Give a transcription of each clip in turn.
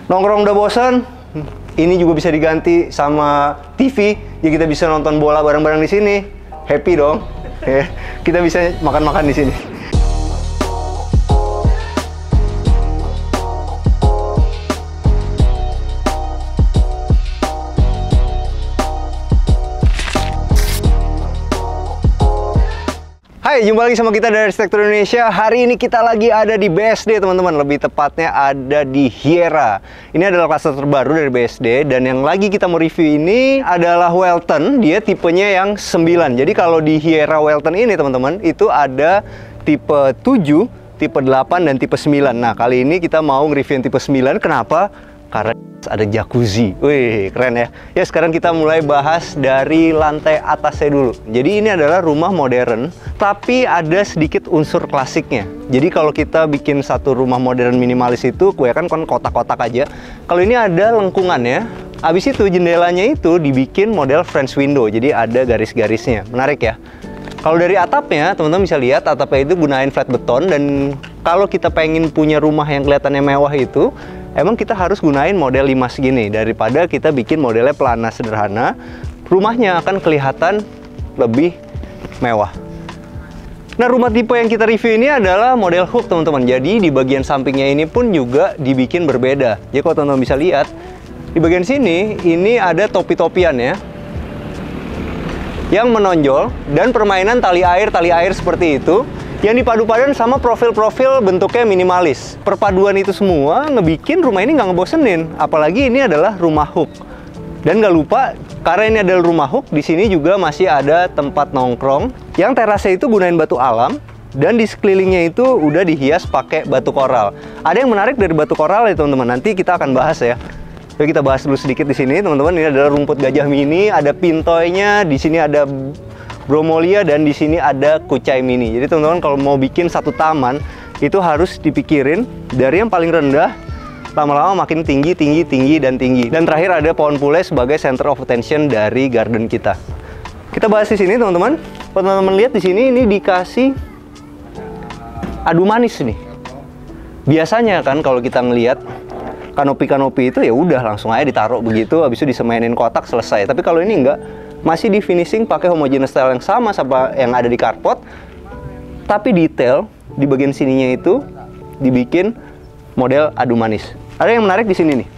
Nongkrong udah bosan, ini juga bisa diganti sama TV. Ya kita bisa nonton bola bareng-bareng di sini. Happy dong. Ya, kita bisa makan-makan di sini. Hai, jumpa lagi sama kita dari Arsitektur Indonesia. Hari ini kita lagi ada di BSD, teman-teman. Lebih tepatnya ada di Hyera. Ini adalah klaster terbaru dari BSD. Dan yang lagi kita mau review ini adalah Welton. Dia tipenya yang 9. Jadi kalau di Hyera Welton ini, teman-teman, itu ada tipe 7, tipe 8, dan tipe 9. Nah, kali ini kita mau nge-review tipe 9. Kenapa? Karena ada jacuzzi. Wih, keren ya. Ya, sekarang kita mulai bahas dari lantai atasnya dulu. Jadi ini adalah rumah modern, tapi ada sedikit unsur klasiknya. Jadi kalau kita bikin satu rumah modern minimalis itu, kebanyakan kan kotak-kotak aja. Kalau ini ada lengkungannya. Habis itu jendelanya itu dibikin model French window. Jadi ada garis-garisnya. Menarik ya. Kalau dari atapnya, teman-teman bisa lihat atapnya itu gunain flat beton. Dan kalau kita pengen punya rumah yang kelihatannya mewah itu, emang kita harus gunain model 5 segini. Daripada kita bikin modelnya pelana sederhana, rumahnya akan kelihatan lebih mewah. Nah, rumah tipe yang kita review ini adalah model hook, teman-teman. Jadi di bagian sampingnya ini pun juga dibikin berbeda. Jadi kalau teman-teman bisa lihat, di bagian sini ini ada topi-topian ya, yang menonjol, dan permainan tali air seperti itu, yang dipadu-padan sama profil-profil bentuknya minimalis. Perpaduan itu semua ngebikin rumah ini nggak ngebosenin. Apalagi ini adalah rumah hook. Dan nggak lupa, karena ini adalah rumah hook, di sini juga masih ada tempat nongkrong. Yang terasnya itu gunain batu alam, dan di sekelilingnya itu udah dihias pakai batu koral. Ada yang menarik dari batu koral ya, teman-teman. Nanti kita akan bahas ya. Jadi kita bahas dulu sedikit di sini, teman-teman. Ini adalah rumput gajah mini, ada pintoynya, di sini ada bromolia, dan di sini ada kucai mini. Jadi teman-teman kalau mau bikin satu taman itu harus dipikirin dari yang paling rendah, lama-lama makin tinggi, dan tinggi. Dan terakhir ada pohon pule sebagai center of attention dari garden kita. Kita bahas di sini, teman-teman. Teman-teman lihat di sini ini dikasih adu manis nih. Biasanya kan kalau kita ngelihat kanopi-kanopi itu ya udah langsung aja ditaruh begitu, habis itu disemenin kotak selesai. Tapi kalau ini enggak, masih di finishing pakai homogeneous style yang sama yang ada di carport, tapi detail di bagian sininya itu dibikin model adu manis. Ada yang menarik di sini nih.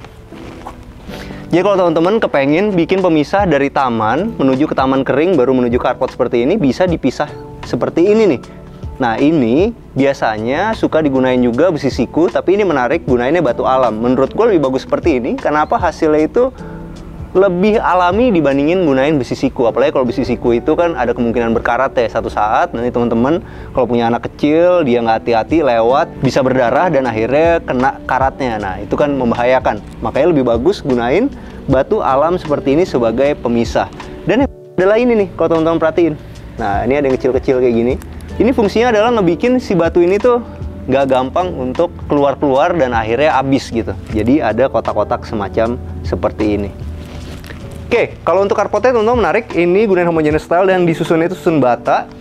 Jadi kalau teman-teman kepengen bikin pemisah dari taman menuju ke taman kering baru menuju carport seperti ini, bisa dipisah seperti ini nih. Nah, ini biasanya suka digunain juga besi siku, tapi ini menarik gunainnya batu alam. Menurut gue lebih bagus seperti ini. Kenapa? Hasilnya itu lebih alami dibandingin gunain besi siku. Apalagi kalau besi siku itu kan ada kemungkinan berkarat ya satu saat. Nanti teman-teman kalau punya anak kecil, dia nggak hati-hati lewat, bisa berdarah dan akhirnya kena karatnya. Nah, itu kan membahayakan. Makanya lebih bagus gunain batu alam seperti ini sebagai pemisah. Dan yang adalah ini nih, kalau teman-teman perhatiin. Nah, ini ada yang kecil-kecil kayak gini. Ini fungsinya adalah ngebikin si batu ini tuh nggak gampang untuk keluar-keluar dan akhirnya habis gitu. Jadi ada kotak-kotak semacam seperti ini. Oke, kalau untuk carportnya teman-teman menarik. Ini gunain homogeneous style dan disusunnya itu susun bata.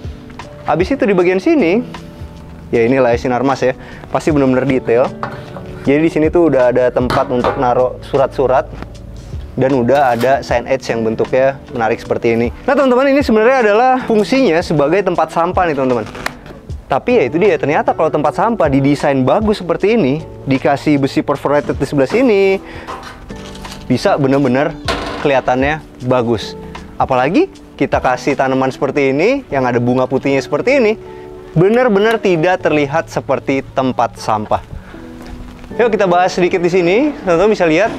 Habis itu di bagian sini, ya inilah ya sinar mas ya, pasti benar-benar detail. Jadi di sini tuh udah ada tempat untuk naruh surat-surat. Dan udah ada sign edge yang bentuknya menarik seperti ini. Nah, teman-teman, ini sebenarnya adalah fungsinya sebagai tempat sampah nih, teman-teman. Tapi ya itu dia, ternyata kalau tempat sampah didesain bagus seperti ini, dikasih besi perforated di sebelah sini, bisa bener-bener kelihatannya bagus. Apalagi kita kasih tanaman seperti ini, yang ada bunga putihnya seperti ini, benar-benar tidak terlihat seperti tempat sampah. Yuk kita bahas sedikit di sini, teman-teman bisa lihat.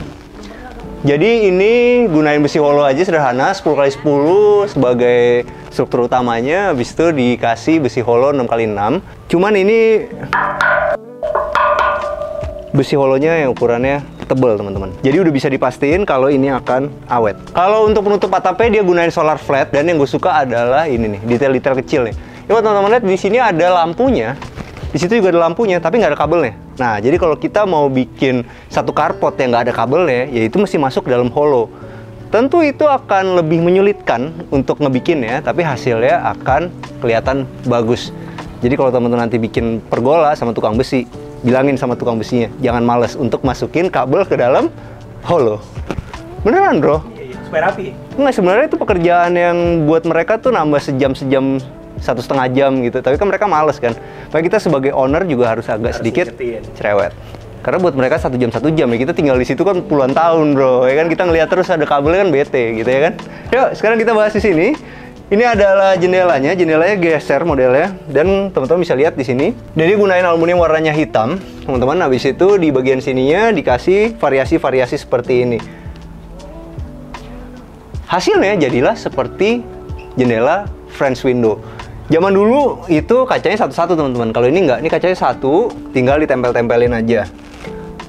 Jadi ini gunain besi hollow aja sederhana, 10x10 sebagai struktur utamanya. Habis itu dikasih besi hollow 6x6. Cuman ini besi hollownya yang ukurannya tebal, teman-teman. Jadi udah bisa dipastiin kalau ini akan awet. Kalau untuk penutup atapnya dia gunain solar flat, dan yang gue suka adalah ini nih, detail-detail kecil nih. Ya teman-teman lihat di sini ada lampunya. Di situ juga ada lampunya, tapi nggak ada kabelnya. Nah, jadi kalau kita mau bikin satu carport yang nggak ada kabelnya, ya itu mesti masuk ke dalam hollow. Tentu itu akan lebih menyulitkan untuk ngebikin ya, tapi hasilnya akan kelihatan bagus. Jadi kalau teman-teman nanti bikin pergola sama tukang besi, bilangin sama tukang besinya, jangan males untuk masukin kabel ke dalam holo. Beneran bro? Iya, supaya rapi. Nggak, sebenarnya itu pekerjaan yang buat mereka tuh nambah sejam, 1,5 jam gitu. Tapi kan mereka males kan. Makanya kita sebagai owner juga harus agak sedikit cerewet. Karena buat mereka 1 jam ya, kita tinggal di situ kan puluhan tahun bro, ya kan, kita ngeliat terus ada kabelnya kan bete gitu ya kan. Yuk sekarang kita bahas di sini. Ini adalah jendelanya geser modelnya, dan teman-teman bisa lihat di sini. Jadi gunain aluminium warnanya hitam, teman-teman. Habis itu di bagian sininya dikasih variasi-variasi seperti ini. Hasilnya jadilah seperti jendela French window. Zaman dulu itu kacanya satu-satu teman-teman. Kalau ini enggak, ini kacanya satu, tinggal ditempel-tempelin aja.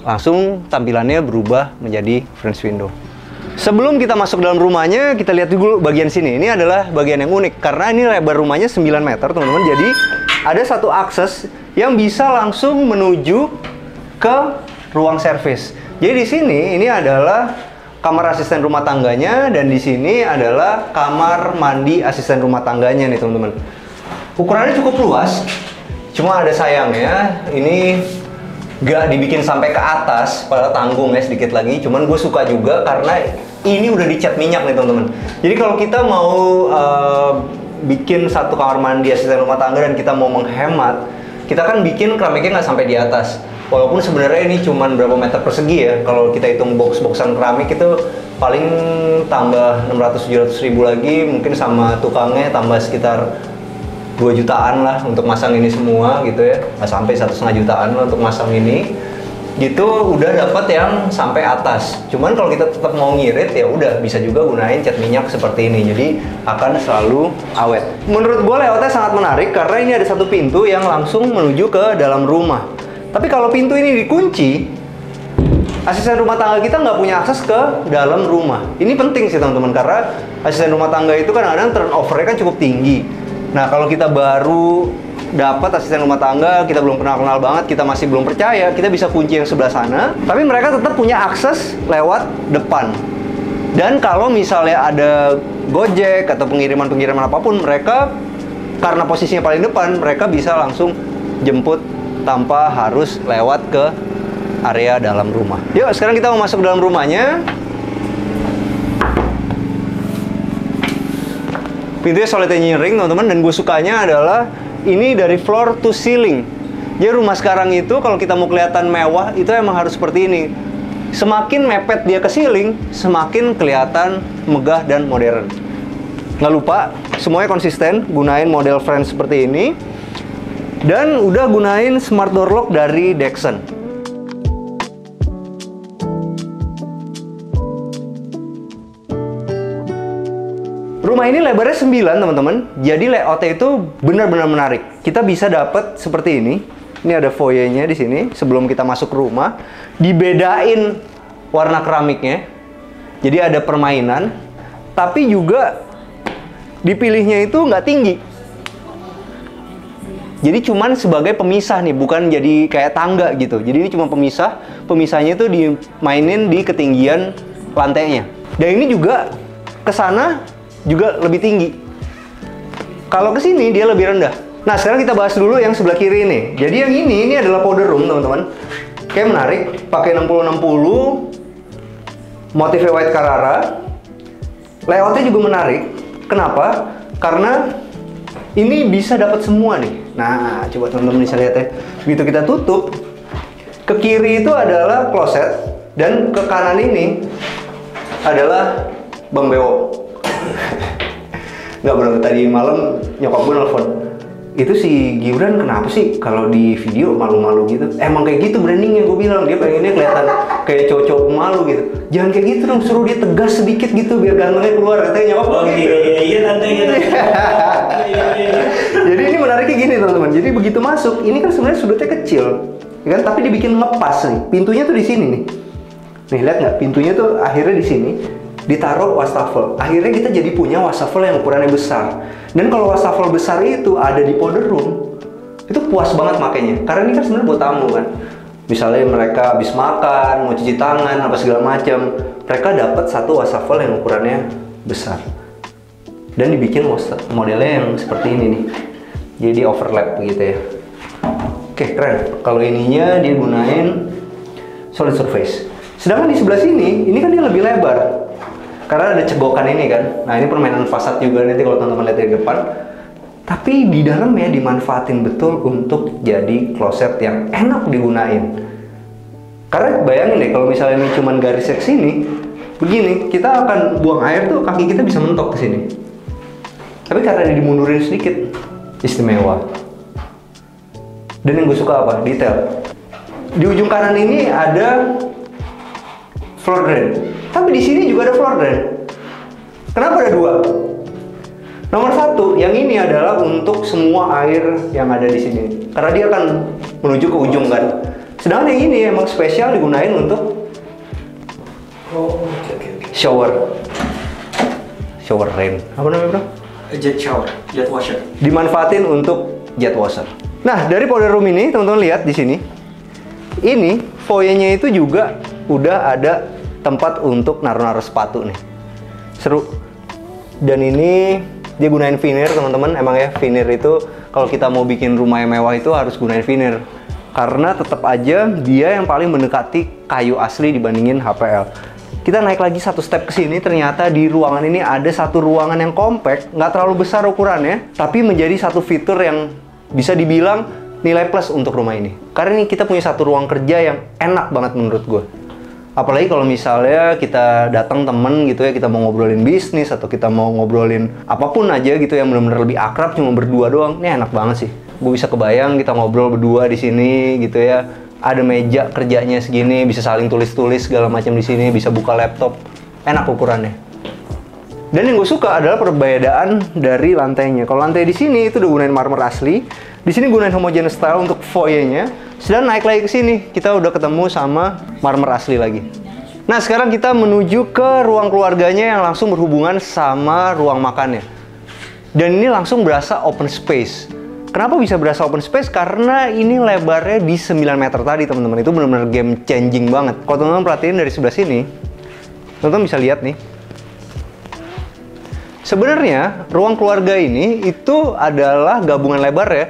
Langsung tampilannya berubah menjadi French window. Sebelum kita masuk dalam rumahnya, kita lihat dulu bagian sini. Ini adalah bagian yang unik, karena ini lebar rumahnya 9 meter, teman-teman. Jadi, ada satu akses yang bisa langsung menuju ke ruang servis. Jadi, di sini, ini adalah kamar asisten rumah tangganya, dan di sini adalah kamar mandi asisten rumah tangganya nih, teman-teman. Ukurannya cukup luas, cuma ada sayangnya, ini nggak dibikin sampai ke atas, padahal tanggung ya sedikit lagi. Cuman gue suka juga karena ini udah dicat minyak nih teman-teman. Jadi kalau kita mau bikin satu kamar mandi asisten rumah tangga dan kita mau menghemat, kita kan bikin keramiknya nggak sampai di atas. Walaupun sebenarnya ini cuman berapa meter persegi ya. Kalau kita hitung box-boxan keramik itu paling tambah 600-700 ribu lagi, mungkin sama tukangnya tambah sekitar 2 jutaan lah untuk masang ini semua gitu ya, nggak sampai 1,5 jutaan lah untuk masang ini gitu, udah dapat yang sampai atas. Cuman kalau kita tetap mau ngirit ya udah bisa juga gunain cat minyak seperti ini, jadi akan selalu awet. Menurut gue layoutnya sangat menarik karena ini ada satu pintu yang langsung menuju ke dalam rumah. Tapi kalau pintu ini dikunci, asisten rumah tangga kita nggak punya akses ke dalam rumah. Ini penting sih teman-teman, karena asisten rumah tangga itu kadang-kadang turnover-nya kan cukup tinggi. Nah, kalau kita baru dapat asisten rumah tangga, kita belum kenal-kenal banget, kita masih belum percaya, kita bisa kunci yang sebelah sana, tapi mereka tetap punya akses lewat depan. Dan kalau misalnya ada Gojek atau pengiriman-pengiriman apapun, mereka karena posisinya paling depan, mereka bisa langsung jemput tanpa harus lewat ke area dalam rumah. Yuk, sekarang kita mau masuk dalam rumahnya. Pintunya solid engineering teman-teman, dan gue sukanya adalah ini dari floor to ceiling. Jadi rumah sekarang itu kalau kita mau kelihatan mewah itu emang harus seperti ini. Semakin mepet dia ke ceiling, semakin kelihatan megah dan modern. Nggak lupa, semuanya konsisten, gunain model French seperti ini. Dan udah gunain smart door lock dari Dexon. Rumah ini lebarnya 9 teman-teman, jadi layoutnya itu benar-benar menarik. Kita bisa dapat seperti ini. Ini ada foyernya di sini sebelum kita masuk rumah. Dibedain warna keramiknya, jadi ada permainan. Tapi juga dipilihnya itu nggak tinggi. Jadi cuman sebagai pemisah nih, bukan jadi kayak tangga gitu. Jadi ini cuma pemisah. Pemisahnya itu dimainin di ketinggian lantainya. Dan ini juga ke sana juga lebih tinggi. Kalau ke sini dia lebih rendah. Nah, sekarang kita bahas dulu yang sebelah kiri ini. Jadi yang ini adalah powder room, teman-teman. Kayak menarik, pakai 60-60, motifnya white Carrara. Layoutnya juga menarik. Kenapa? Karena ini bisa dapat semua nih. Nah, coba teman-teman bisa lihat ya. Begitu kita tutup, ke kiri itu adalah kloset, dan ke kanan ini adalah bang bewok. Nggak bener, tadi malam nyokap gue nelfon, itu si Gibran kenapa sih kalau di video malu-malu gitu? Emang kayak gitu brandingnya, gue bilang. Dia pengennya kelihatan kayak cowok-cowok malu gitu. Jangan kayak gitu dong, suruh dia tegas sedikit gitu biar gantengnya keluar. Katanya nyokap gue gitu. Iya tante gitu. Jadi ini menariknya gini teman-teman. Jadi begitu masuk, ini kan sebenarnya sudutnya kecil, ya kan? Tapi dibikin ngepas nih. Pintunya tuh di sini nih. Nih lihat nggak? Pintunya tuh akhirnya di sini. Ditaruh wastafel. Akhirnya kita jadi punya wastafel yang ukurannya besar. Dan kalau wastafel besar itu ada di powder room, itu puas banget makanya. Karena ini kan sebenarnya buat tamu kan. Misalnya mereka habis makan, mau cuci tangan, apa segala macam, mereka dapat satu wastafel yang ukurannya besar. Dan dibikin modelnya yang seperti ini nih. Jadi overlap gitu ya. Oke, keren. Kalau ininya dia gunain solid surface. Sedangkan di sebelah sini, ini kan dia lebih lebar. Karena ada cegokan ini kan. Nah, ini permainan fasad juga nanti kalau teman-teman lihat dari depan. Tapi di dalamnya dimanfaatin betul untuk jadi kloset yang enak digunain. Karena bayangin deh, kalau misalnya ini cuma garis ke sini, begini, kita akan buang air tuh, kaki kita bisa mentok ke sini. Tapi karena dimundurin sedikit, istimewa. Dan yang gue suka apa? Detail. Di ujung kanan ini ada floor drain. Tapi di sini juga ada floor drain. Kenapa ada dua? Nomor satu, yang ini adalah untuk semua air yang ada di sini. Karena dia akan menuju ke ujung kan. Sedangkan yang ini emang spesial digunain untuk shower. Shower rain. Apa namanya, bro? Jet shower, jet washer. Dimanfaatin untuk jet washer. Nah, dari powder room ini, teman-teman lihat di sini. Ini foyernya itu juga udah ada tempat untuk naruh-naruh sepatu nih. Seru. Dan ini dia gunain veneer, teman-teman. Emang ya, veneer itu kalau kita mau bikin rumah yang mewah itu harus gunain veneer. Karena tetap aja dia yang paling mendekati kayu asli dibandingin HPL. Kita naik lagi satu step ke sini, ternyata di ruangan ini ada satu ruangan yang compact, nggak terlalu besar ukurannya, tapi menjadi satu fitur yang bisa dibilang nilai plus untuk rumah ini. Karena ini kita punya satu ruang kerja yang enak banget menurut gue. Apalagi kalau misalnya kita datang temen gitu ya, kita mau ngobrolin bisnis atau kita mau ngobrolin apapun aja gitu yang benar-benar lebih akrab cuma berdua doang. Ini enak banget sih. Gue bisa kebayang kita ngobrol berdua di sini gitu ya. Ada meja kerjanya segini, bisa saling tulis-tulis segala macam di sini, bisa buka laptop. Enak ukurannya. Dan yang gue suka adalah perbedaan dari lantainya. Kalau lantai di sini itu udah gunain marmer asli, di sini gunain homogeneous style untuk foyernya. Sedang naik lagi ke sini, kita udah ketemu sama marmer asli lagi. Nah, sekarang kita menuju ke ruang keluarganya yang langsung berhubungan sama ruang makannya. Dan ini langsung berasa open space. Kenapa bisa berasa open space? Karena ini lebarnya di 9 meter tadi, teman-teman. Itu benar-benar game changing banget. Kalau teman-teman perhatiin dari sebelah sini, teman-teman bisa lihat nih. Sebenarnya ruang keluarga ini itu adalah gabungan lebar ya.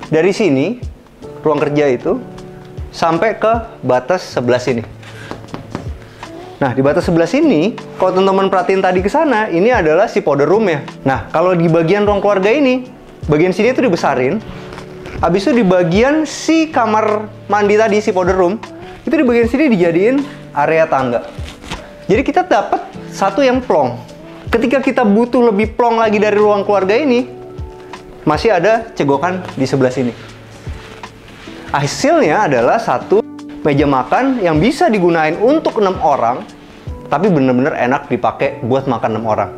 Dari sini, ruang kerja itu, sampai ke batas sebelah sini. Nah, di batas sebelah sini, kalau teman-teman perhatiin tadi ke sana, ini adalah si powder room ya. Nah, kalau di bagian ruang keluarga ini, bagian sini itu dibesarin. Habis itu di bagian si kamar mandi tadi, si powder room, itu di bagian sini dijadiin area tangga. Jadi kita dapat satu yang plong. Ketika kita butuh lebih plong lagi dari ruang keluarga ini, masih ada cegokan di sebelah sini. Hasilnya adalah satu meja makan yang bisa digunain untuk 6 orang, tapi bener-bener enak dipakai buat makan 6 orang.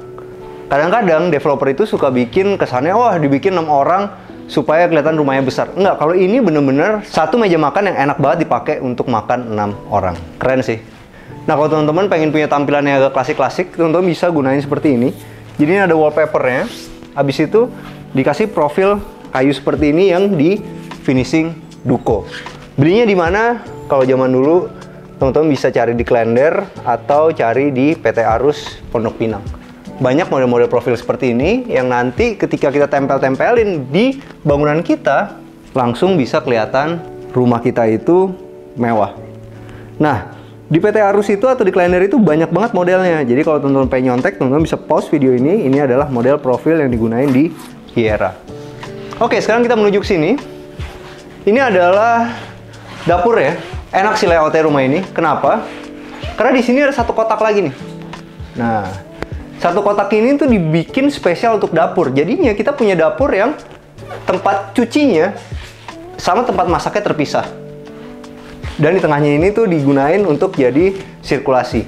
Kadang-kadang developer itu suka bikin kesannya, wah dibikin 6 orang supaya kelihatan rumahnya besar. Enggak, kalau ini bener-bener satu meja makan yang enak banget dipakai untuk makan 6 orang. Keren sih. Nah, kalau teman-teman pengen punya tampilan yang agak klasik-klasik, teman-teman bisa gunain seperti ini. Jadi ini ada wallpapernya. Habis itu dikasih profil kayu seperti ini yang di finishing Duko. Belinya di mana? Kalau zaman dulu, teman-teman bisa cari di Klender atau cari di PT Arus Pondok Pinang. Banyak model-model profil seperti ini yang nanti ketika kita tempel-tempelin di bangunan kita, langsung bisa kelihatan rumah kita itu mewah. Nah, di PT Arus itu atau di Klender itu banyak banget modelnya. Jadi kalau teman-teman pengen nyontek, teman-teman bisa pause video ini. Ini adalah model profil yang digunain di Hiera. Oke, sekarang kita menuju ke sini. Ini adalah dapur ya. Enak sih layoutnya rumah ini. Kenapa? Karena di sini ada satu kotak lagi nih. Nah, satu kotak ini tuh dibikin spesial untuk dapur. Jadinya kita punya dapur yang tempat cucinya sama tempat masaknya terpisah. Dan di tengahnya ini tuh digunain untuk jadi sirkulasi.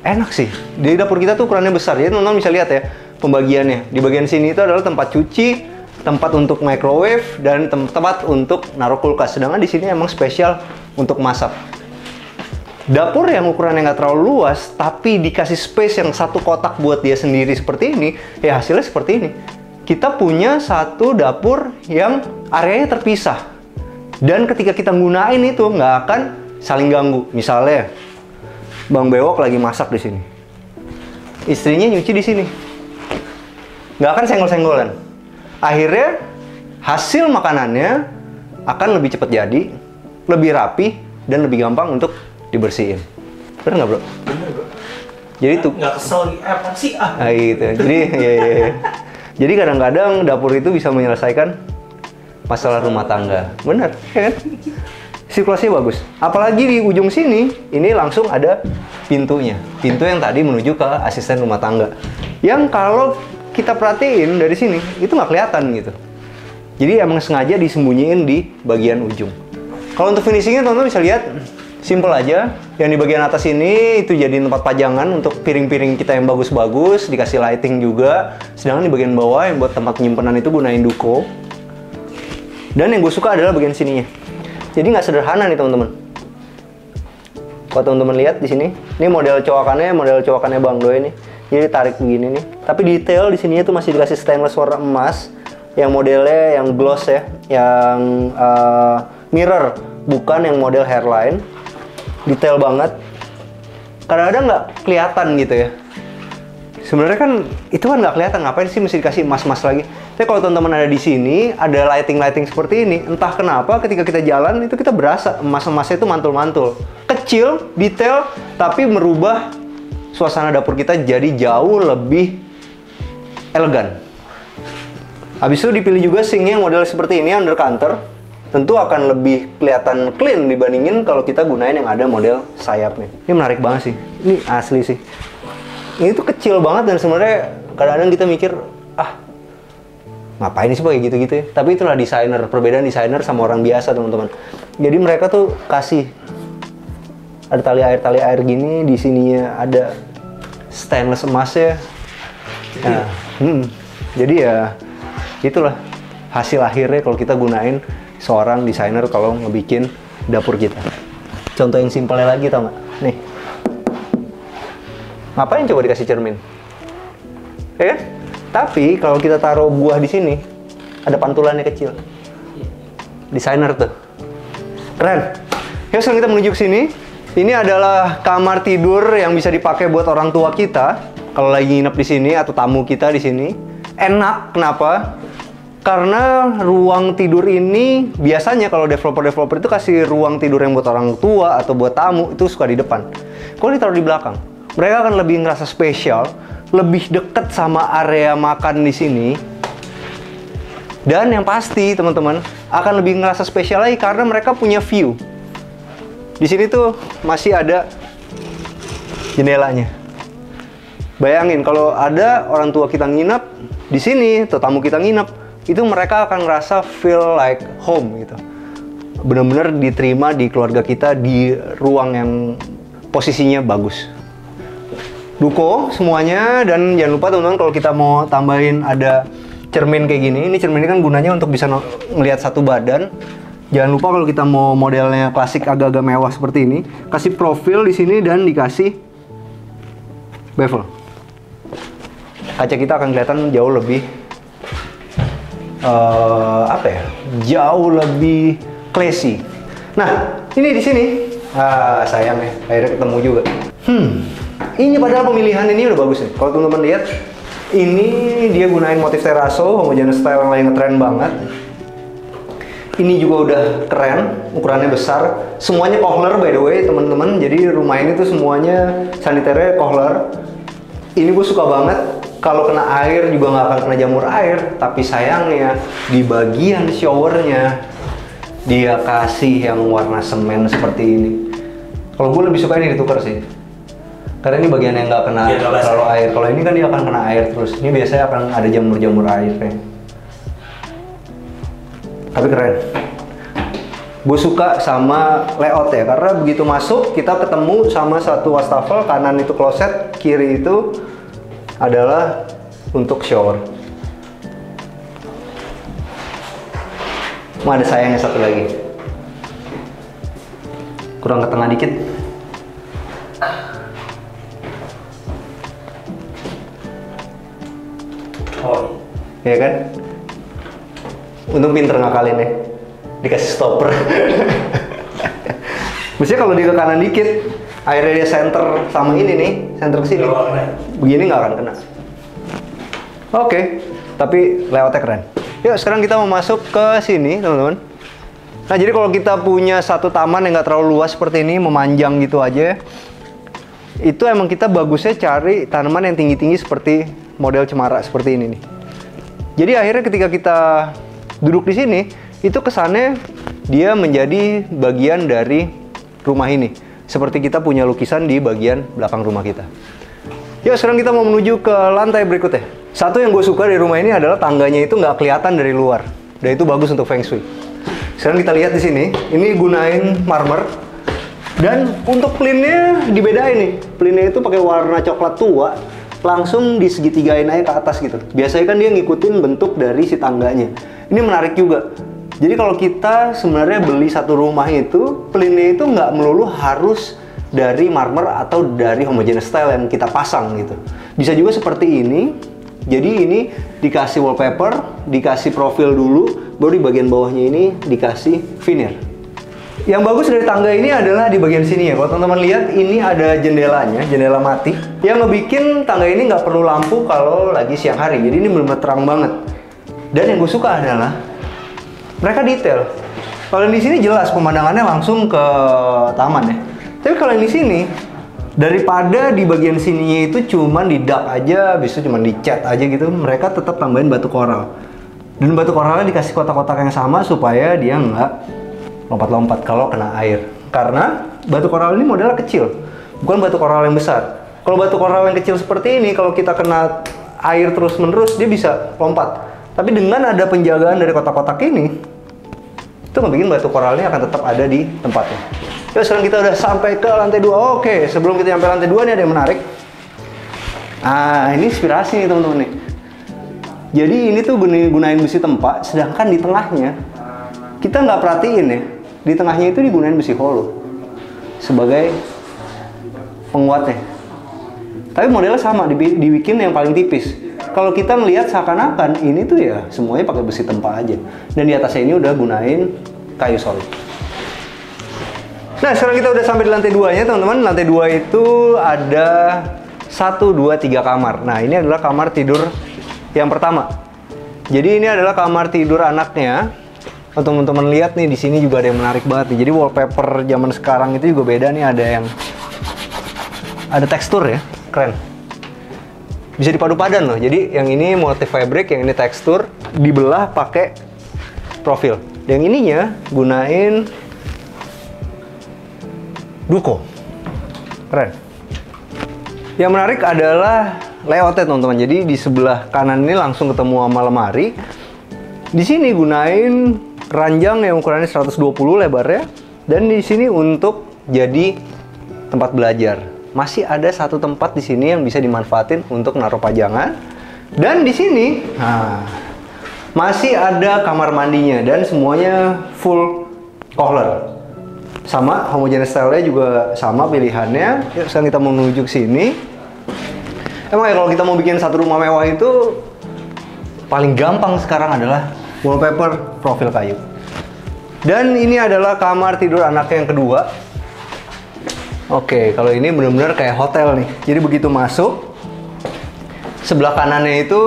Enak sih. Di dapur kita tuh ukurannya besar. Jadi teman-teman bisa lihat ya pembagiannya. Di bagian sini itu adalah tempat cuci, tempat untuk microwave, dan tempat untuk naruh kulkas. Sedangkan di sini emang spesial untuk masak. Dapur yang ukurannya nggak terlalu luas, tapi dikasih space yang satu kotak buat dia sendiri seperti ini, ya hasilnya seperti ini. Kita punya satu dapur yang areanya terpisah. Dan ketika kita gunain itu nggak akan saling ganggu. Misalnya, Bang Bewok lagi masak di sini, istrinya nyuci di sini, nggak akan senggol-senggolan. Akhirnya hasil makanannya akan lebih cepat jadi, lebih rapi, dan lebih gampang untuk dibersihin. Bener nggak bro? Bener bro. Jadi tuh nggak kesel apa sih Nah, gitu. Jadi iya. Jadi kadang-kadang dapur itu bisa menyelesaikan masalah rumah tangga. Bener, ya kan? Sirkulasinya bagus. Apalagi di ujung sini, ini langsung ada pintunya. Pintu yang tadi menuju ke asisten rumah tangga. Yang kalau kita perhatiin dari sini, itu nggak kelihatan gitu. Jadi emang sengaja disembunyiin di bagian ujung. Kalau untuk finishingnya teman-teman bisa lihat, simple aja. Yang di bagian atas ini itu jadi tempat pajangan untuk piring-piring kita yang bagus-bagus, dikasih lighting juga. Sedangkan di bagian bawah yang buat tempat penyimpanan itu gunain duko. Dan yang gue suka adalah bagian sininya. Jadi nggak sederhana nih teman-teman. Kalau teman-teman lihat di sini, ini model cowakannya Bang Doi ini. Jadi tarik begini nih. Tapi detail di sini itu masih dikasih stainless warna emas, yang modelnya yang gloss ya, yang mirror, bukan yang model hairline. Detail banget. Kadang-kadang nggak kelihatan gitu ya. Sebenarnya kan itu kan nggak kelihatan, ngapain sih mesti dikasih emas-emas lagi. Tapi kalau teman-teman ada di sini, ada lighting-lighting seperti ini, entah kenapa ketika kita jalan itu kita berasa emas-emasnya itu mantul-mantul. Kecil, detail, tapi merubah suasana dapur kita jadi jauh lebih elegan. Habis itu dipilih juga sinknya yang model seperti ini, under counter. Tentu akan lebih kelihatan clean dibandingin kalau kita gunain yang ada model sayapnya. Ini menarik banget sih. Ini asli sih. Ini tuh kecil banget dan sebenarnya kadang-kadang kita mikir, ngapain sih pakai gitu-gitu ya? Tapi itulah desainer, perbedaan desainer sama orang biasa teman-teman. Jadi mereka tuh kasih ada tali air gini, di sininya ada stainless emasnya. Nah, jadi ya itulah hasil akhirnya kalau kita gunain seorang desainer kalau ngebikin dapur kita. Contoh yang simpelnya lagi tau nggak? Nih, ngapain coba dikasih cermin? Ya kan? Tapi kalau kita taruh buah di sini, ada pantulannya kecil. Desainer tuh, keren. Yuk sekarang kita menuju ke sini. Ini adalah kamar tidur yang bisa dipakai buat orang tua kita kalau lagi nginep di sini atau tamu kita di sini. Enak, kenapa? Karena ruang tidur ini biasanya kalau developer itu kasih ruang tidur yang buat orang tua atau buat tamu itu suka di depan. Kalau ditaruh di belakang, mereka akan lebih ngerasa spesial, lebih deket sama area makan di sini. Dan yang pasti teman-teman akan lebih ngerasa spesial lagi karena mereka punya view. Di sini tuh masih ada jendelanya. Bayangin kalau ada orang tua kita nginep di sini, atau tamu kita nginep, itu mereka akan ngerasa feel like home gitu. Bener-bener diterima di keluarga kita di ruang yang posisinya bagus. Duko semuanya, dan jangan lupa teman-teman kalau kita mau tambahin ada cermin kayak gini. Ini cermin ini kan gunanya untuk bisa ngelihat satu badan. Jangan lupa kalau kita mau modelnya klasik agak-agak mewah seperti ini, kasih profil di sini dan dikasih bevel. Kaca kita akan kelihatan jauh lebih jauh lebih classy. Nah, ini di sini. Sayang ya, akhirnya ketemu juga. Ini padahal pemilihan ini udah bagus nih. Kalau teman-teman lihat, ini dia gunain motif terrazzo, homogeneous style yang lagi ngetren banget. Ini juga udah keren, ukurannya besar. Semuanya Kohler by the way teman-teman. Jadi rumah ini tuh semuanya saniternya Kohler. Ini gue suka banget. Kalau kena air juga nggak akan kena jamur air. Tapi sayangnya di bagian showernya dia kasih yang warna semen seperti ini. Kalau gue lebih suka ini ditukar sih. Karena ini bagian yang nggak kena terlalu air. Kalau ini kan dia akan kena air terus. Ini biasanya akan ada jamur-jamur airnya. Tapi keren. Gue suka sama layout ya, karena begitu masuk kita ketemu sama satu wastafel, kanan itu kloset, kiri itu adalah untuk shower. Ada sayangnya satu lagi, kurang ke tengah dikit. Oh, ya kan? Untung pinter ngakalin ya, dikasih stopper. Mestinya kalau dia ke kanan dikit, airnya dia center sama ini nih, center ke sini, begini nggak akan kena. Oke, tapi layoutnya keren. Yuk sekarang kita mau masuk ke sini teman-teman. Nah, jadi kalau kita punya satu taman yang nggak terlalu luas seperti ini, memanjang gitu aja, itu emang kita bagusnya cari tanaman yang tinggi-tinggi seperti model cemara seperti ini nih. Jadi akhirnya ketika kita duduk di sini, itu kesannya dia menjadi bagian dari rumah ini. Seperti kita punya lukisan di bagian belakang rumah kita. Yuk, sekarang kita mau menuju ke lantai berikutnya. Satu yang gue suka dari rumah ini adalah tangganya itu nggak kelihatan dari luar. Dan itu bagus untuk feng shui. Sekarang kita lihat di sini, ini gunain marmer. Dan untuk plinnya dibedain nih. Plinnya itu pakai warna coklat tua, langsung disegitigain aja ke atas gitu. Biasanya kan dia ngikutin bentuk dari si tangganya. Ini menarik juga. Jadi kalau kita sebenarnya beli satu rumah itu, plinnya itu nggak melulu harus dari marmer atau dari homogeneous style yang kita pasang gitu. Bisa juga seperti ini. Jadi ini dikasih wallpaper, dikasih profil dulu, baru di bagian bawahnya ini dikasih veneer. Yang bagus dari tangga ini adalah di bagian sini ya. Kalau teman-teman lihat, ini ada jendelanya, jendela mati, yang ngebikin tangga ini nggak perlu lampu kalau lagi siang hari. Jadi ini benar-benar terang banget. Dan yang gue suka adalah mereka detail. Kalau di sini jelas pemandangannya langsung ke taman ya. Tapi kalau yang di sini, daripada di bagian sininya itu cuman di dak aja, bisa cuman dicat aja gitu, mereka tetap tambahin batu koral. Dan batu koralnya dikasih kotak-kotak yang sama supaya dia nggak lompat-lompat kalau kena air. Karena batu koral ini modelnya kecil, bukan batu koral yang besar. Kalau batu koral yang kecil seperti ini, kalau kita kena air terus-menerus, dia bisa lompat. Tapi dengan ada penjagaan dari kotak-kotak ini, itu ngebikin batu koralnya akan tetap ada di tempatnya. Ya, sekarang kita udah sampai ke lantai 2. Oke, sebelum kita sampai lantai 2 nih ada yang menarik. Ini inspirasi nih teman-teman nih. Jadi ini tuh gunain besi tempa, sedangkan di tengahnya kita nggak perhatiin ya. Di tengahnya itu digunain besi hollow sebagai penguatnya. Tapi modelnya sama, dibikin yang paling tipis. Kalau kita melihat seakan-akan ini tuh ya semuanya pakai besi tempa aja. Dan di atasnya ini udah gunain kayu solid. Nah, sekarang kita udah sampai di lantai 2-nya, teman-teman. Lantai 2 itu ada 1, 2, 3 kamar. Nah, ini adalah kamar tidur yang pertama. Jadi ini adalah kamar tidur anaknya. Teman-teman lihat nih, di sini juga ada yang menarik banget nih. Jadi wallpaper zaman sekarang itu juga beda nih, ada tekstur ya, keren. Bisa dipadu padan loh. Jadi yang ini motif fabric, yang ini tekstur, dibelah pakai profil. Yang ininya gunain duko. Keren. Yang menarik adalah layoutnya teman-teman. Jadi di sebelah kanan ini langsung ketemu sama lemari. Di sini gunain keranjang yang ukurannya 120 lebarnya. Dan di sini untuk jadi tempat belajar. Masih ada satu tempat di sini yang bisa dimanfaatin untuk naruh pajangan. Dan di sini, masih ada kamar mandinya dan semuanya full kohler. Sama homogeneous style-nya juga sama pilihannya. Yuk, sekarang kita mau menuju ke sini. Emang ya kalau kita mau bikin satu rumah mewah itu paling gampang sekarang adalah wallpaper profil kayu. Dan ini adalah kamar tidur anaknya yang kedua. Oke, kalau ini benar-benar kayak hotel nih. Jadi begitu masuk, sebelah kanannya itu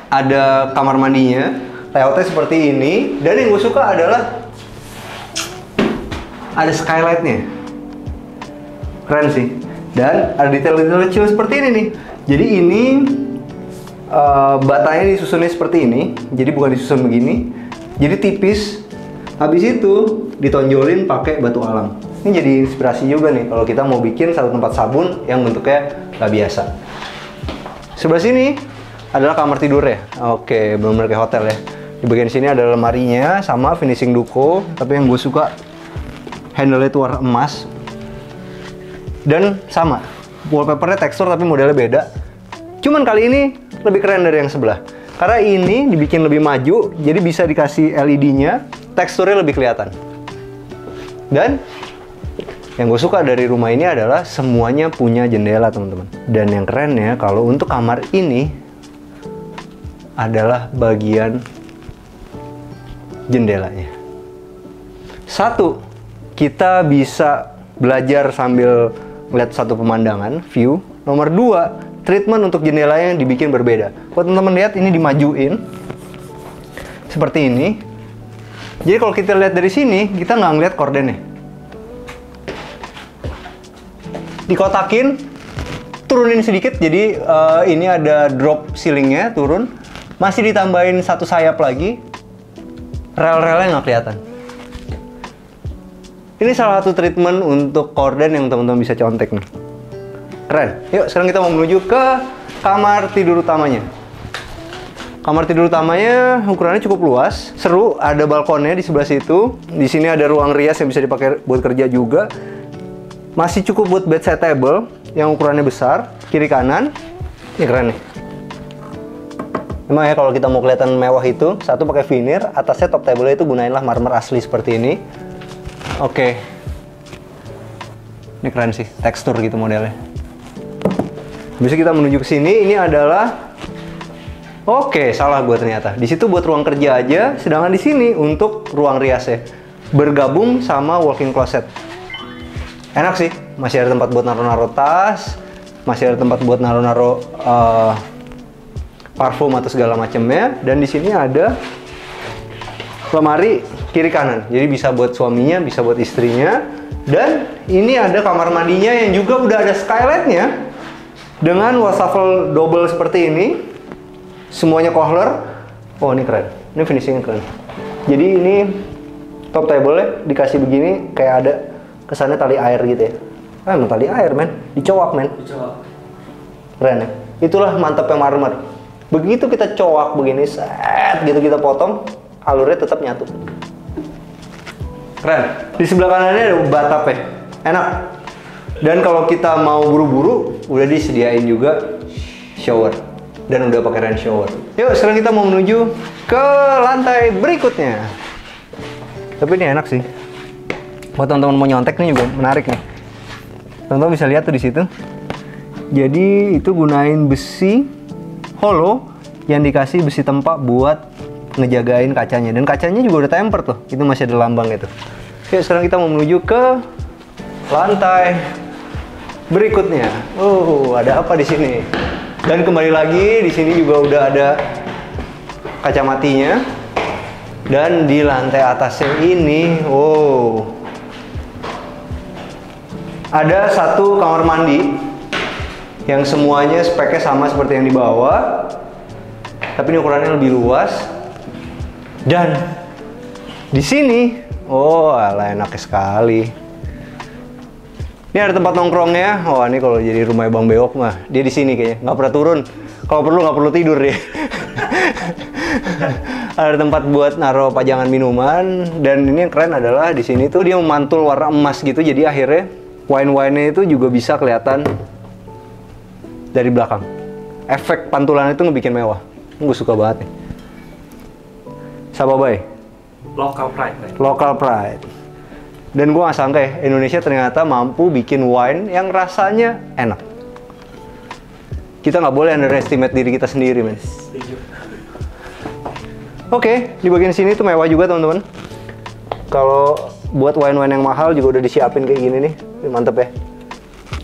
ada kamar mandinya. Layoutnya seperti ini. Dan yang gue suka adalah ada skylight-nya. Keren sih. Dan ada detail-detail kecil seperti ini nih. Jadi ini batanya disusunnya seperti ini. Jadi bukan disusun begini. Jadi tipis. Habis itu ditonjolin pakai batu alam. Ini jadi inspirasi juga nih kalau kita mau bikin satu tempat sabun yang bentuknya nggak biasa. Sebelah sini adalah kamar tidurnya. Oke, benar-benar kayak hotel ya. Di bagian sini ada lemarinya sama finishing duko. Tapi yang gue suka handle-nya itu warna emas. Dan sama, wallpapernya tekstur tapi modelnya beda. Cuman kali ini lebih keren dari yang sebelah. Karena ini dibikin lebih maju, jadi bisa dikasih LED-nya, teksturnya lebih kelihatan. Dan yang gue suka dari rumah ini adalah semuanya punya jendela, teman-teman. Dan yang kerennya, kalau untuk kamar ini adalah bagian jendelanya. Satu, kita bisa belajar sambil melihat satu pemandangan, view. Nomor dua, treatment untuk jendelanya yang dibikin berbeda. Kalau teman-teman lihat, ini dimajuin seperti ini. Jadi kalau kita lihat dari sini, kita nggak ngeliat kordennya. Dikotakin, turunin sedikit, jadi ini ada drop ceilingnya turun, masih ditambahin satu sayap lagi, rel-relnya nggak kelihatan. Ini salah satu treatment untuk korden yang teman-teman bisa contek nih. Keren. Yuk, sekarang kita mau menuju ke kamar tidur utamanya. Kamar tidur utamanya ukurannya cukup luas, seru, ada balkonnya di sebelah situ. Di sini ada ruang rias yang bisa dipakai buat kerja juga. Masih cukup buat bedside table yang ukurannya besar, kiri kanan. Ini keren nih. Memang ya kalau kita mau kelihatan mewah itu, satu pakai veneer, atasnya top table-nya itu gunainlah marmer asli seperti ini. Oke. Ini keren sih, tekstur gitu modelnya. Bisa kita menuju ke sini, ini adalah oke, salah gue ternyata. Di situ buat ruang kerja aja, sedangkan di sini untuk ruang riasnya. Bergabung sama walk-in closet. Enak sih, masih ada tempat buat naruh-naruh tas, masih ada tempat buat naruh-naruh parfum atau segala macamnya, dan di sini ada lemari kiri kanan, jadi bisa buat suaminya, bisa buat istrinya, dan ini ada kamar mandinya yang juga udah ada skylightnya dengan wastafel double seperti ini, semuanya kohler. Oh ini keren, ini finishingnya keren. Jadi ini top table-nya dikasih begini kayak ada kesannya tali air gitu ya. Emang tali air men, dicowak men. Dicowak. Keren ya. Itulah mantapnya marmer. Begitu kita cowak begini, set gitu kita potong, alurnya tetap nyatu. Keren. Di sebelah kanannya ada bathtub ya. Enak. Dan kalau kita mau buru-buru, udah disediain juga shower. Dan udah pakai rain shower. Yuk, sekarang kita mau menuju ke lantai berikutnya. Tapi ini enak sih. Buat teman-teman mau nyontek nih juga menarik nih. Teman-teman bisa lihat tuh di situ. Jadi itu gunain besi hollow yang dikasih besi tempat buat ngejagain kacanya, dan kacanya juga udah tempered tuh. Itu masih ada lambang gitu. Oke, sekarang kita mau menuju ke lantai berikutnya. Ada apa di sini? Dan kembali lagi di sini juga udah ada kaca matinya. Dan di lantai atasnya ini, ada satu kamar mandi yang semuanya speknya sama seperti yang di bawah, tapi ini ukurannya lebih luas. Dan di sini, alah enaknya sekali. Ini ada tempat nongkrongnya. Ini kalau jadi rumahnya Bang Beok mah, dia di sini kayaknya, nggak pernah turun. Kalau perlu nggak perlu tidur dia. Ada tempat buat naruh pajangan minuman, dan ini yang keren adalah di sini tuh dia memantul warna emas gitu, jadi akhirnya wine-nya itu juga bisa kelihatan dari belakang. Efek pantulan itu ngebikin mewah. Gue suka banget nih. Sababay. Local pride. Local pride. Dan gue gak sangka ya, Indonesia ternyata mampu bikin wine yang rasanya enak. Kita nggak boleh underestimate diri kita sendiri, men. Oke, di bagian sini tuh mewah juga, teman-teman. Kalau buat wine-wine yang mahal juga udah disiapin kayak gini nih. Mantep ya.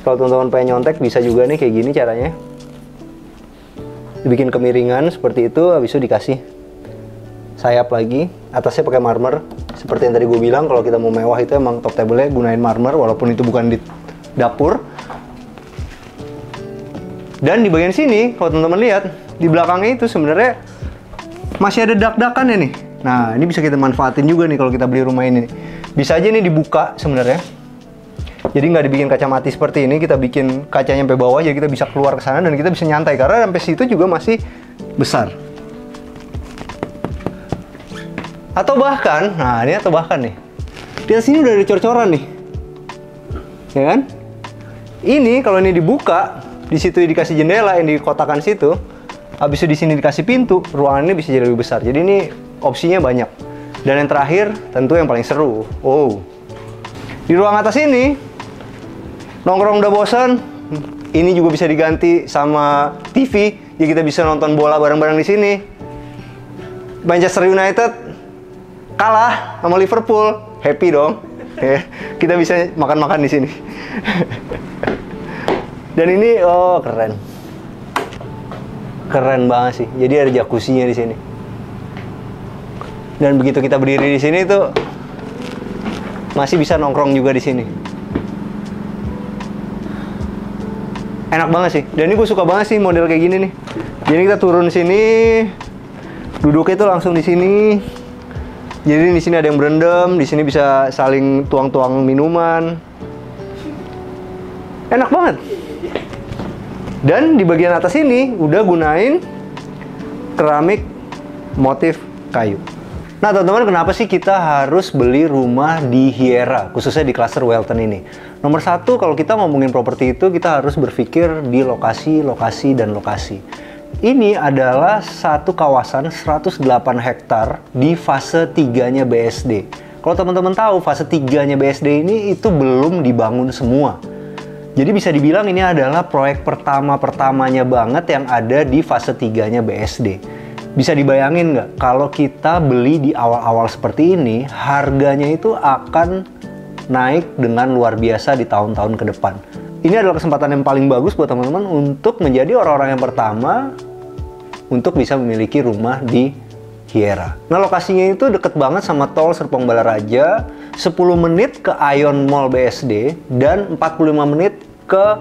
Kalau teman-teman pengen nyontek bisa juga nih kayak gini caranya. Dibikin kemiringan seperti itu, habis itu dikasih sayap lagi. Atasnya pakai marmer. Seperti yang tadi gue bilang, kalau kita mau mewah itu emang top table-nya gunain marmer, walaupun itu bukan di dapur. Dan di bagian sini, kalau teman-teman lihat, di belakangnya itu sebenarnya masih ada dak-dakan ya nih. Nah, ini bisa kita manfaatin juga nih kalau kita beli rumah ini. Bisa aja nih dibuka sebenarnya. Jadi nggak dibikin kaca mati seperti ini, kita bikin kacanya sampai bawah, jadi kita bisa keluar ke sana dan kita bisa nyantai karena sampai situ juga masih besar. Atau bahkan, nih, di atas sini udah ada cor-coran nih, ya kan? Ini kalau ini dibuka, di situ dikasih jendela yang dikotakan situ, habis itu di sini dikasih pintu, ruangannya bisa jadi lebih besar. Jadi ini opsinya banyak. Dan yang terakhir, tentu yang paling seru. Di ruang atas ini, nongkrong udah bosan, ini juga bisa diganti sama TV, jadi kita bisa nonton bola bareng-bareng di sini. Manchester United kalah sama Liverpool, happy dong. Ya, kita bisa makan-makan di sini. Dan ini, keren. Keren banget sih. Jadi ada jacuzzi-nya di sini. Dan begitu kita berdiri di sini tuh masih bisa nongkrong juga di sini. Enak banget sih. Dan ini gue suka banget sih model kayak gini nih. Jadi kita turun sini, duduknya tuh langsung di sini. Jadi di sini ada yang berendam, di sini bisa saling tuang-tuang minuman. Enak banget. Dan di bagian atas ini udah gunain keramik motif kayu. Nah teman-teman, kenapa sih kita harus beli rumah di Hyera, khususnya di klaster Welton ini? Nomor satu, kalau kita ngomongin properti itu, kita harus berpikir di lokasi, lokasi, dan lokasi. Ini adalah satu kawasan 108 hektar di fase 3-nya BSD. Kalau teman-teman tahu, fase 3-nya BSD ini itu belum dibangun semua. Jadi bisa dibilang ini adalah proyek pertama-pertamanya banget yang ada di fase 3-nya BSD. Bisa dibayangin nggak kalau kita beli di awal-awal seperti ini, harganya itu akan naik dengan luar biasa di tahun-tahun ke depan. Ini adalah kesempatan yang paling bagus buat teman-teman untuk menjadi orang-orang yang pertama untuk bisa memiliki rumah di Hyera. Nah lokasinya itu deket banget sama tol Serpong Balaraja, 10 menit ke Ion Mall BSD, dan 45 menit ke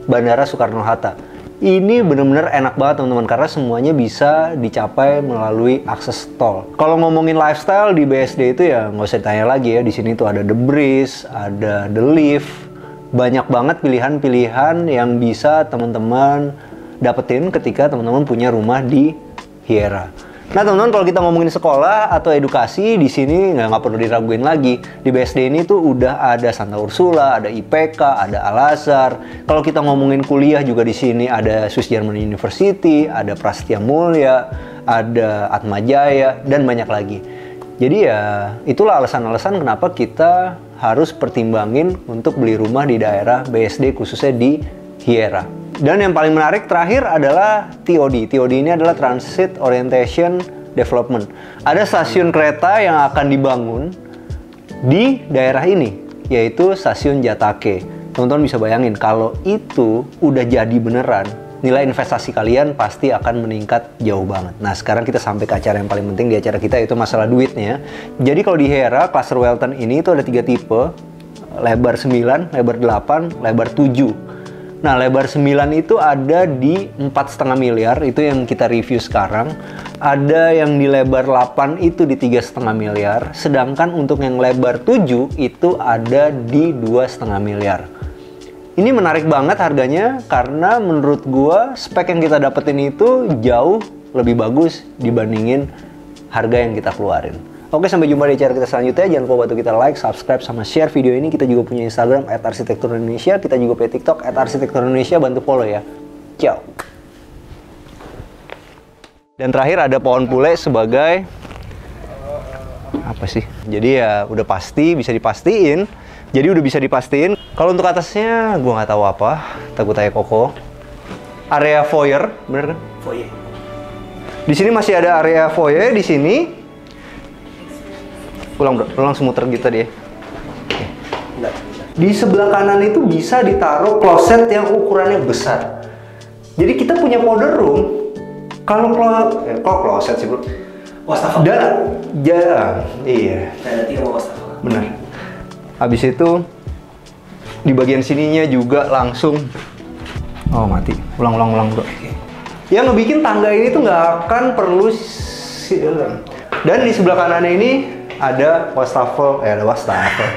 Bandara Soekarno-Hatta. Ini bener-bener enak banget teman-teman karena semuanya bisa dicapai melalui akses tol. Kalau ngomongin lifestyle di BSD itu ya nggak usah ditanya lagi ya. Di sini tuh ada The Breeze, ada The Lift, banyak banget pilihan-pilihan yang bisa teman-teman dapetin ketika teman-teman punya rumah di Hyera. Nah teman-teman, kalau kita ngomongin sekolah atau edukasi, di sini nggak perlu diraguin lagi. Di BSD ini tuh udah ada Santa Ursula, ada IPK, ada Al-Azhar. Kalau kita ngomongin kuliah juga di sini ada Swiss German University, ada Prasetya Mulia, ada Atmajaya, dan banyak lagi. Jadi ya itulah alasan-alasan kenapa kita harus pertimbangin untuk beli rumah di daerah BSD, khususnya di Hyera. Dan yang paling menarik terakhir adalah TOD. TOD ini adalah Transit Orientation Development. Ada stasiun kereta yang akan dibangun di daerah ini, yaitu stasiun Jatake. Teman-teman bisa bayangin, kalau itu udah jadi beneran, nilai investasi kalian pasti akan meningkat jauh banget. Nah, sekarang kita sampai ke acara yang paling penting di acara kita, yaitu masalah duitnya. Jadi kalau di Hyera, Cluster Welton ini itu ada 3 tipe, lebar 9, lebar 8, lebar 7. Nah, lebar 9 itu ada di 4,5 miliar, itu yang kita review sekarang. Ada yang di lebar 8 itu di 3,5 miliar, sedangkan untuk yang lebar 7 itu ada di 2,5 miliar. Ini menarik banget harganya karena menurut gua spek yang kita dapetin itu jauh lebih bagus dibandingin harga yang kita keluarin. Oke, sampai jumpa di acara kita selanjutnya. Jangan lupa bantu kita like, subscribe, sama share video ini. Kita juga punya Instagram @arsitekturindonesia. Kita juga punya TikTok @arsitekturindonesia. Bantu follow ya. Ciao. Dan terakhir ada pohon pule sebagai apa sih? Jadi ya udah pasti, bisa dipastiin. Jadi udah bisa dipastiin. Kalau untuk atasnya, gua nggak tahu apa. Takut tanya Koko. Area foyer, bener kan? Foyer. Di sini masih ada area foyer di sini. Ulang bro, langsung muter gitu tadi ya. Oke. Di sebelah kanan itu bisa ditaruh kloset yang ukurannya besar. Jadi kita punya powder room. Kalau kloset sih bro. Wastafel. Iya. Ada 3 wastafel. Benar. Habis itu di bagian sininya juga langsung. Oh mati. Ulang bro. Yang ngebikin tangga ini tuh nggak akan perlu. Dan di sebelah kanannya ini ada wastafel, ada wastafel.